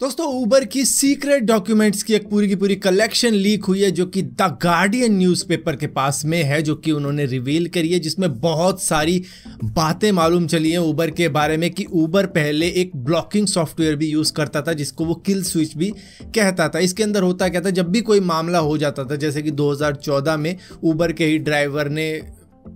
दोस्तों उबर की secret documents की एक पूरी की पूरी कलेक्शन लीक हुई है जो कि द गार्डियन न्यूज़पेपर के पास में है, जो कि उन्होंने रिवील करी है, जिसमें बहुत सारी बातें मालूम चली हैं उबर के बारे में कि उबर पहले एक ब्लॉकिंग सॉफ्टवेयर भी यूज़ करता था जिसको वो किल स्विच भी कहता था। इसके अंदर होता क्या था, जब भी कोई मामला हो जाता था, जैसे कि 2014 में उबर के ही ड्राइवर ने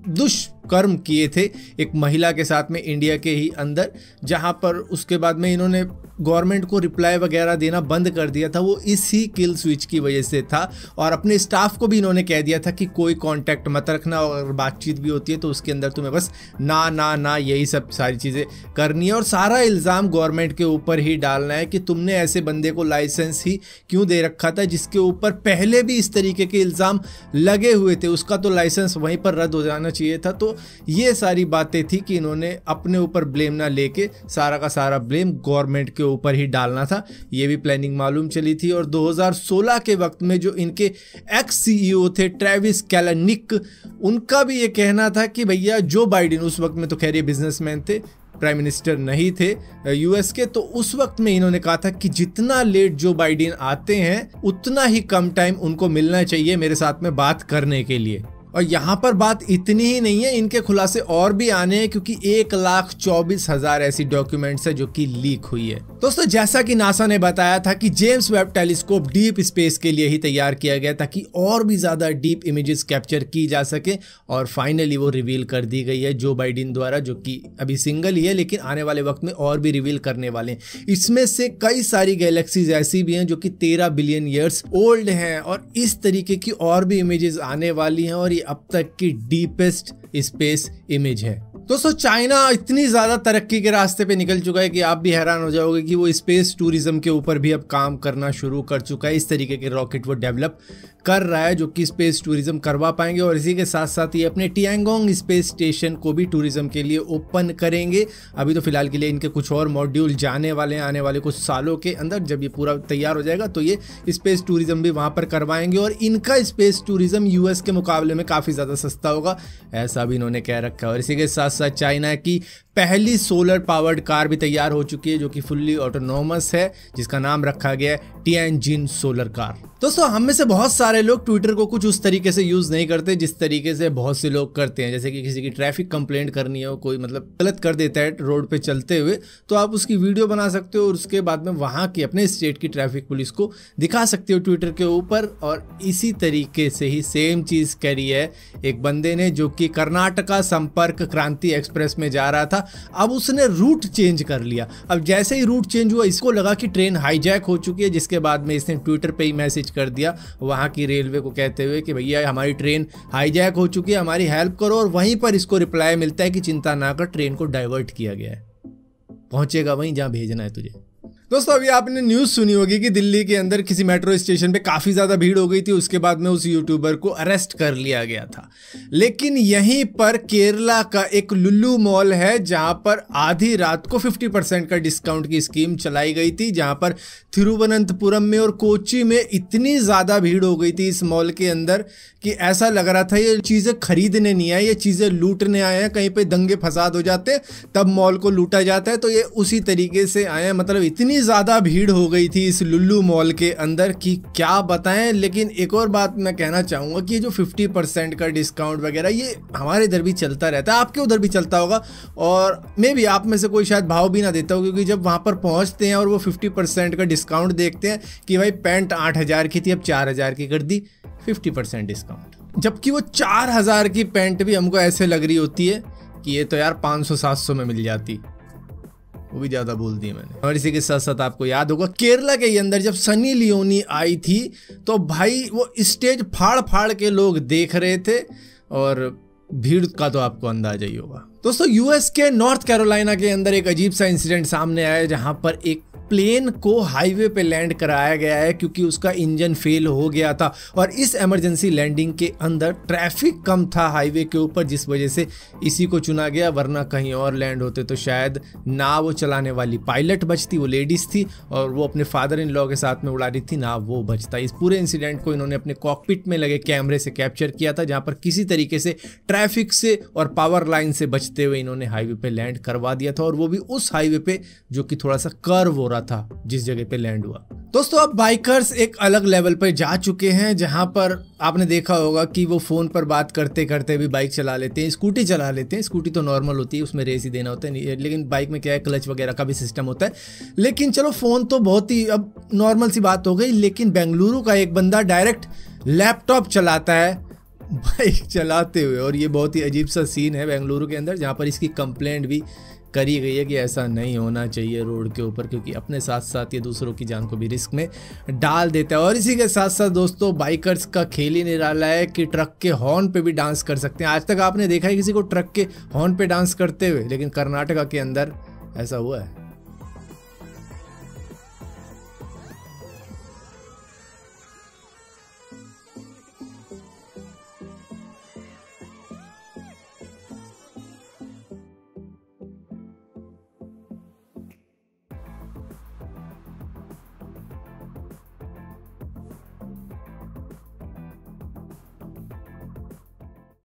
दुष्कर्म किए थे एक महिला के साथ में इंडिया के ही अंदर, जहां पर उसके बाद में इन्होंने गवर्नमेंट को रिप्लाई वगैरह देना बंद कर दिया था। वो इसी किल स्विच की वजह से था और अपने स्टाफ को भी इन्होंने कह दिया था कि कोई कांटेक्ट मत रखना और बातचीत भी होती है तो उसके अंदर तुम्हें बस ना ना ना यही सब सारी चीज़ें करनी है और सारा इल्ज़ाम गवर्नमेंट के ऊपर ही डालना है कि तुमने ऐसे बंदे को लाइसेंस ही क्यों दे रखा था जिसके ऊपर पहले भी इस तरीके के इल्ज़ाम लगे हुए थे, उसका तो लाइसेंस वहीं पर रद्द हो जाना चाहिए था। तो ये सारी बातें थी कि इन्होंने अपने ऊपर ब्लेम ना लेके सारा का सारा ब्लेम गवर्नमेंट के ऊपर ही डालना था। ये भी प्लानिंग मालूम चली थी। और 2016 के वक्त में जो इनके एक्स सीईओ थे ट्रेविस कैलनिक, उनका भी ये कहना था कि भैया जो बाइडेन, उस वक्त में तो खैर ये बिजनेसमैन थे, प्राइम मिनिस्टर नहीं थे यूएस के, तो उस वक्त में इन्होंने कहा था कि जितना लेट जो बाइडेन आते हैं उतना ही कम टाइम उनको मिलना चाहिए मेरे साथ में बात करने के लिए। और यहाँ पर बात इतनी ही नहीं है, इनके खुलासे और भी आने हैं क्योंकि 1,24,000 ऐसी डॉक्यूमेंट्स है जो कि लीक हुई है। दोस्तों जैसा कि नासा ने बताया था कि James Webb telescope deep space के लिए ही तैयार किया गया ताकि और भी ज्यादा डीप इमेजेस कैप्चर की जा सके, और फाइनली वो रिवील कर दी गई है जो बाइडेन द्वारा, जो कि अभी सिंगल ही है लेकिन आने वाले वक्त में और भी रिवील करने वाले हैं। इसमें से कई सारी गैलेक्सीज ऐसी भी हैं जो कि 13 बिलियन ईयर्स ओल्ड हैं और इस तरीके की और भी इमेजेस आने वाली हैं और अब तक की डीपेस्ट स्पेस इमेज है। दोस्तों चाइना इतनी ज्यादा तरक्की के रास्ते पे निकल चुका है कि आप भी हैरान हो जाओगे कि वो स्पेस टूरिज्म के ऊपर भी अब काम करना शुरू कर चुका है। इस तरीके के रॉकेट वो डेवलप कर रहा है जो कि स्पेस टूरिज्म करवा पाएंगे और इसी के साथ साथ ये अपने टियांगोंग स्पेस स्टेशन को भी टूरिज्म के लिए ओपन करेंगे। अभी तो फिलहाल के लिए इनके कुछ और मॉड्यूल जाने वाले हैं आने वाले कुछ सालों के अंदर। जब ये पूरा तैयार हो जाएगा तो ये स्पेस टूरिज्म भी वहाँ पर करवाएंगे और इनका स्पेस टूरिज्म यूएस के मुकाबले में काफ़ी ज़्यादा सस्ता होगा, ऐसा भी इन्होंने कह रखा है। और इसी के साथ साथ चाइना की पहली सोलर पावर्ड कार भी तैयार हो चुकी है जो कि फुल्ली ऑटोनोमस है, जिसका नाम रखा गया है टिएनजिन सोलर कार। दोस्तों हम में से बहुत सारे लोग ट्विटर को कुछ उस तरीके से यूज नहीं करते जिस तरीके से बहुत से लोग करते हैं। जैसे कि किसी की ट्रैफिक कंप्लेंट करनी हो, कोई मतलब गलत कर देता है रोड पे चलते हुए, तो आप उसकी वीडियो बना सकते हो और उसके बाद में वहाँ की अपने स्टेट की ट्रैफिक पुलिस को दिखा सकते हो ट्विटर के ऊपर। और इसी तरीके से ही सेम चीज़ करी है एक बंदे ने जो कि कर्नाटका संपर्क क्रांति एक्सप्रेस में जा रहा था। अब उसने रूट चेंज कर लिया। अब जैसे ही रूट चेंज हुआ इसको लगा कि ट्रेन हाईजैक हो चुकी है, जिसके बाद में इसने ट्विटर पे ही मैसेज कर दिया वहां की रेलवे को कहते हुए कि भैया हमारी ट्रेन हाईजैक हो चुकी है, हमारी हेल्प करो। और वहीं पर इसको रिप्लाई मिलता है कि चिंता ना कर, ट्रेन को डाइवर्ट किया गया है, पहुंचेगा वहीं जहां भेजना है तुझे। दोस्तों अभी आपने न्यूज़ सुनी होगी कि दिल्ली के अंदर किसी मेट्रो स्टेशन पे काफ़ी ज़्यादा भीड़ हो गई थी, उसके बाद में उस यूट्यूबर को अरेस्ट कर लिया गया था। लेकिन यहीं पर केरला का एक लुल्लू मॉल है जहां पर आधी रात को 50% का डिस्काउंट की स्कीम चलाई गई थी, जहां पर तिरुवनंतपुरम में और कोच्चि में इतनी ज़्यादा भीड़ हो गई थी इस मॉल के अंदर कि ऐसा लग रहा था ये चीज़ें खरीदने नहीं आए, ये चीज़ें लूटने आए हैं। कहीं पे दंगे फसाद हो जाते हैं तब मॉल को लूटा जाता है, तो ये उसी तरीके से आए हैं। मतलब इतनी ज़्यादा भीड़ हो गई थी इस लुल्लू मॉल के अंदर कि क्या बताएं। लेकिन एक और बात मैं कहना चाहूँगा कि ये जो 50% का डिस्काउंट वगैरह ये हमारे इधर भी चलता रहता है, आपके उधर भी चलता होगा और मे भी आप में से कोई शायद भाव भी ना देता हो, क्योंकि जब वहाँ पर पहुँचते हैं और वो 50% का डिस्काउंट देखते हैं कि भाई पैंट 8,000 की थी अब 4,000 की कर दी, 50% डिस्काउंट। जबकि वो 4,000 की पैंट भी हमको ऐसे लग रही होती है कि ये तो यार 500-700 में मिल जाती, वो भी ज़्यादा बोल दी मैंने। और इसी के साथ साथ आपको याद होगा केरला के अंदर जब सनी लियोनी आई थी तो भाई वो स्टेज फाड़ फाड़ के लोग देख रहे थे और भीड़ का तो आपको अंदाजा ही होगा। दोस्तों यूएस के नॉर्थ कैरोलिना के अंदर एक अजीब सा इंसिडेंट सामने आया जहां पर एक प्लेन को हाईवे पे लैंड कराया गया है क्योंकि उसका इंजन फेल हो गया था और इस इमरजेंसी लैंडिंग के अंदर ट्रैफिक कम था हाईवे के ऊपर, जिस वजह से इसी को चुना गया। वरना कहीं और लैंड होते तो शायद ना वो चलाने वाली पायलट बचती, वो लेडीज थी और वो अपने फादर इन लॉ के साथ में उड़ा रही थी, ना वो बचता। इस पूरे इंसिडेंट को इन्होंने अपने कॉकपिट में लगे कैमरे से कैप्चर किया था, जहां पर किसी तरीके से ट्रैफिक से और पावर लाइन से बचते हुए इन्होंने हाईवे पे लैंड करवा दिया था, और वो भी उस हाईवे पे जो कि थोड़ा सा कर्व हो रहा था जिस जगह पे लैंड हुआ। दोस्तों अब बाइकर्स एक अलग लेवल पर जा चुके हैं, जहां पर आपने देखा होगा कि वो फोन पर बात करते करते भी बाइक चला लेते हैं, स्कूटी चला लेते हैं। स्कूटी तो नॉर्मल होती है, उसमें रेस ही देना होता है, लेकिन बाइक में क्या है, क्लच वगैरह का भी सिस्टम होता है। लेकिन चलो फोन तो बहुत ही अब नॉर्मल सी बात हो गई, लेकिन बेंगलुरु का एक बंदा डायरेक्ट लैपटॉप चलाता है बाइक चलाते हुए, और ये बहुत ही अजीब सा सीन है बेंगलुरु के अंदर, जहाँ पर इसकी कंप्लेंट भी करी गई है कि ऐसा नहीं होना चाहिए रोड के ऊपर, क्योंकि अपने साथ साथ ये दूसरों की जान को भी रिस्क में डाल देता है। और इसी के साथ साथ दोस्तों बाइकर्स का खेल ही निराला है कि ट्रक के हॉर्न पे भी डांस कर सकते हैं। आज तक आपने देखा है किसी को ट्रक के हॉर्न पे डांस करते हुए, लेकिन कर्नाटका के अंदर ऐसा हुआ है।